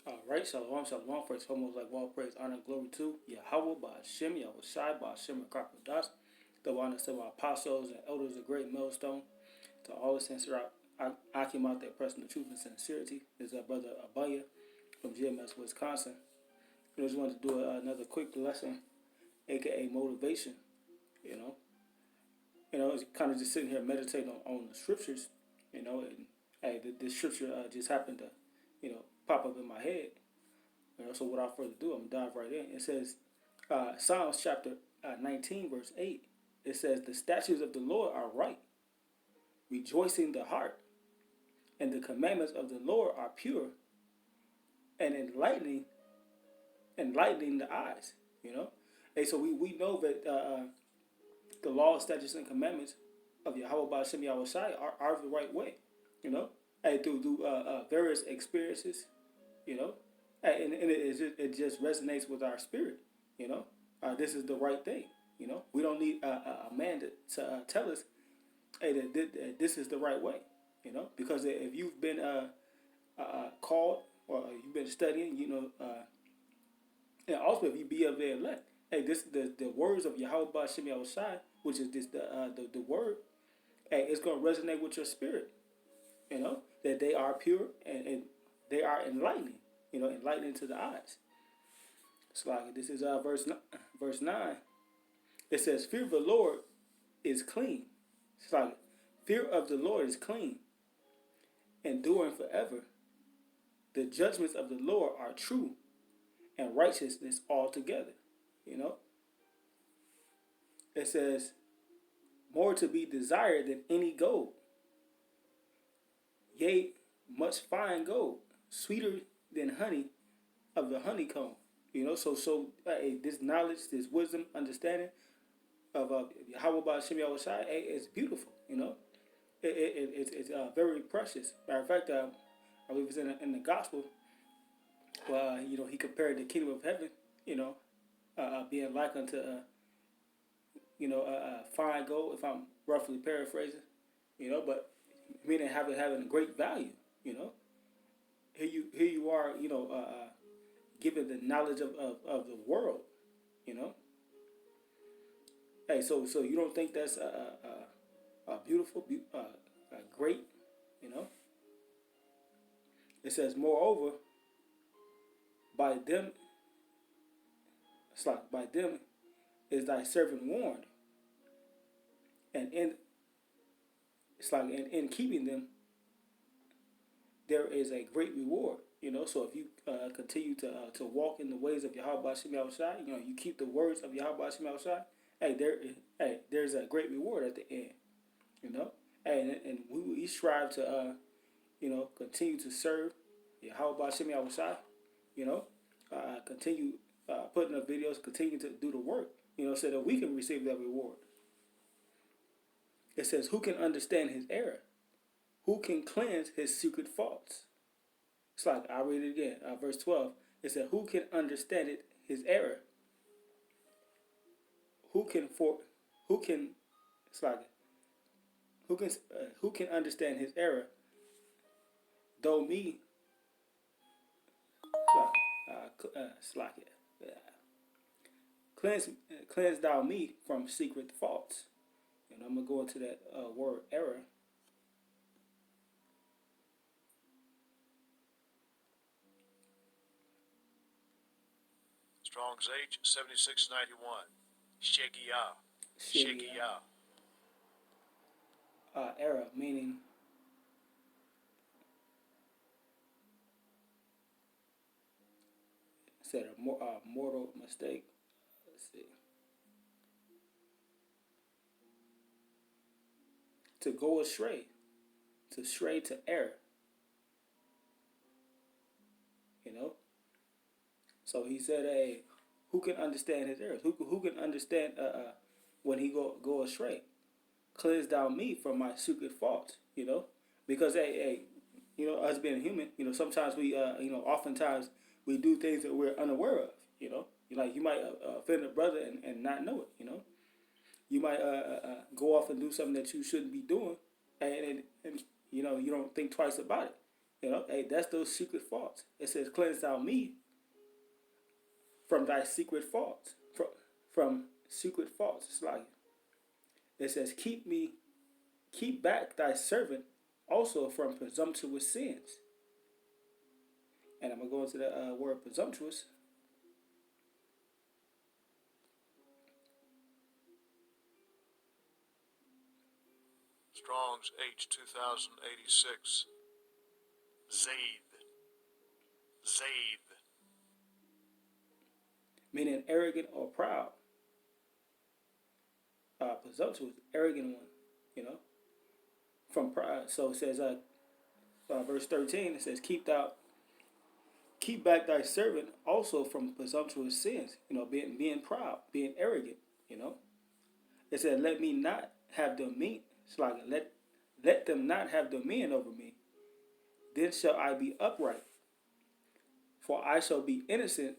All right, shalom, shalom. First, foremost, like all praise, honor, and glory to Yahweh, by Hashem, Yahweh Shai, by Hashem, and Krakodas. The honor to my apostles and elders of great millstone. To all the saints throughout, I came out there pressing the truth and sincerity. This is our brother Abaya from GMS, Wisconsin. I just wanted to do another quick lesson, aka motivation. You know, it's kind of just sitting here meditating on the scriptures. And hey, this scripture just happened to, pop up in my head. So without further ado, I'm gonna dive right in. It says, Psalms chapter 19, verse 8. It says, "The statutes of the Lord are right, rejoicing the heart, and the commandments of the Lord are pure, and enlightening the eyes." And so we know that the law, statutes, and commandments of Yahweh Ba'Shem Yahweh Shai are the right way. You know, and through various experiences, you know, and it just resonates with our spirit. This is the right thing. We don't need a man to tell us, hey, that this is the right way. Because if you've been called or you've been studying, and also if you be of the elect, hey, this the words of Yahweh Ba'Shem Yahweh Shai, which is this the word, hey, it's gonna resonate with your spirit. That they are pure and they are enlightening. Enlightening to the eyes. It's like this is verse 9. It says, "Fear of the Lord is clean." It's like fear of the Lord is clean, enduring forever. The judgments of the Lord are true, and righteousness altogether. It says, "More to be desired than any gold, yea, much fine gold, sweeter than honey of the honeycomb." This knowledge, this wisdom, understanding of Yahweh Ba'Shem Yahweh Shai is beautiful. It's very precious. Matter of fact, I believe it's in the gospel. He compared the kingdom of heaven, being like unto, fine gold, if I'm roughly paraphrasing, but meaning having a great value. Here you are, given the knowledge of the world. Hey, so you don't think that's beautiful, great? It says, "Moreover, by them, it's like by them is thy servant warned, and in keeping them there is a great reward." So if you continue to walk in the ways of Yahweh Ba'Shem Yahweh Shai, you keep the words of Yahweh Ba'Shem Yahweh Shai, there's a great reward at the end. And we strive to continue to serve Yahweh Ba'Shem Yahweh Shai, continue putting up videos, continue to do the work, so that we can receive that reward. It says, "Who can understand his error? Who can cleanse his secret faults?" It's like, I'll read it again. Verse 12. It said, "Who can understand his error? Who can it's like, who can understand his error? Though me, it's like cleanse thou me from secret faults." I'm gonna go into that word error. Strong's H 7691. Shegiah. Shegiah. Error meaning said a mortal mistake. Let's see. To go astray, to stray, to err. So he said, "Hey, who can understand his errors? Who can understand when he go astray? Cleanse thou me from my secret faults." Because us being human, sometimes we oftentimes we do things that we're unaware of. You might offend a brother and not know it. You might go off and do something that you shouldn't be doing, and you don't think twice about it. You know, hey, that's those secret faults. It says, cleanse thou me from thy secret faults. From secret faults. It's like it says, keep back thy servant also from presumptuous sins. And I'm gonna go into the word presumptuous. Strong's H 2086. Zaid. Zaid. Meaning arrogant or proud. Presumptuous, arrogant one. You know, from pride. So it says, verse 13. It says, keep back thy servant also from presumptuous sins. You know, being proud, being arrogant. You know, it said, let me not have dominion. It's like let them not have dominion over me. Then shall I be upright, for I shall be innocent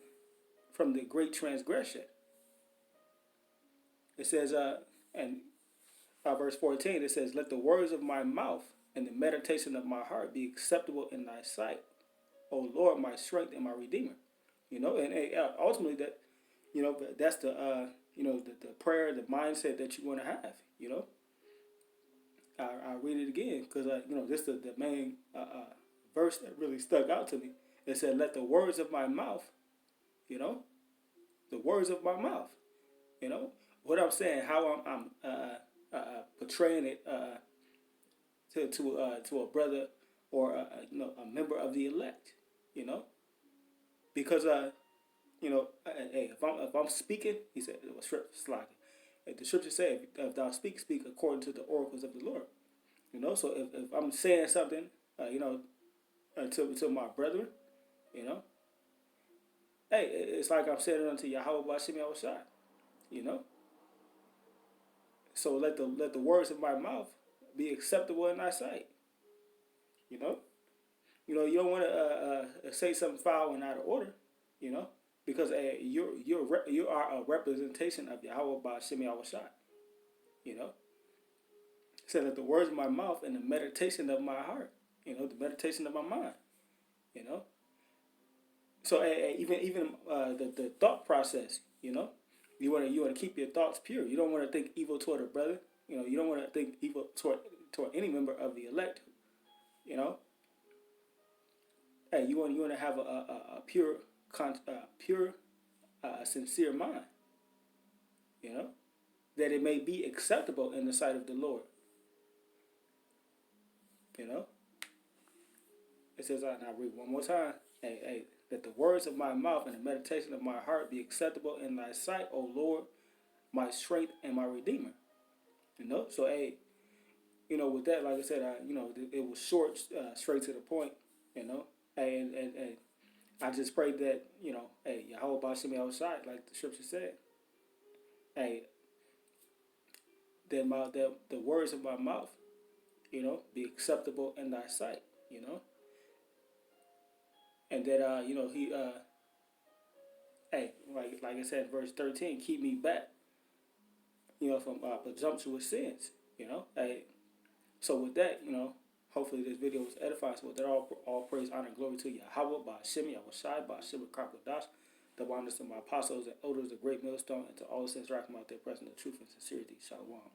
from the great transgression. It says, and verse 14, it says, let the words of my mouth and the meditation of my heart be acceptable in thy sight, O Lord, my strength and my redeemer. You know, and ultimately that, you know, that's the, the prayer, the mindset that you want to have, you know. I'll read it again because, this is the main verse that really stuck out to me. It said, let the words of my mouth, you know, the words of my mouth, you know, what I'm saying, how I'm portraying it to a brother or a member of the elect, you know, because hey, if I'm speaking, he said it was slacking. The scripture said, if thou speak according to the oracles of the Lord, you know. So if I'm saying something, to my brethren, you know, hey, it's like I'm saying it unto Yahweh Bashim Yahushai, you know. So let the words of my mouth be acceptable in thy sight, you know. You don't want to say something foul and out of order, you know, because you are a representation of Yahweh Bashim Yahushai, you know. So that the words of my mouth and the meditation of my heart, you know, the meditation of my mind, you know. So even the thought process, you know, you want to keep your thoughts pure. You don't want to think evil toward a brother. You know, you don't want to think evil toward any member of the elect. You know, hey, you want to have a pure, pure, sincere mind. You know, that it may be acceptable in the sight of the Lord. You know, it says, and I read one more time. Hey, that the words of my mouth and the meditation of my heart be acceptable in thy sight, O Lord, my strength and my redeemer. You know, so hey, with that, like I said, it was short, straight to the point. You know, and I just prayed that hey, Yahweh Bashim outside, like the scripture said, hey, that the words of my mouth, be acceptable in thy sight. You know, and that he hey, like I said, verse 13, keep me back, from presumptuous sins. You know, hey. So with that, hopefully this video was edifying. So with that, all praise, honor, and glory to Yahweh, by Hashem, Yahushai, by Hashem, Kakodash, the wonders of my apostles and elders, the great millstone, and to all the saints rocking out there, present the truth and sincerity. Shalom.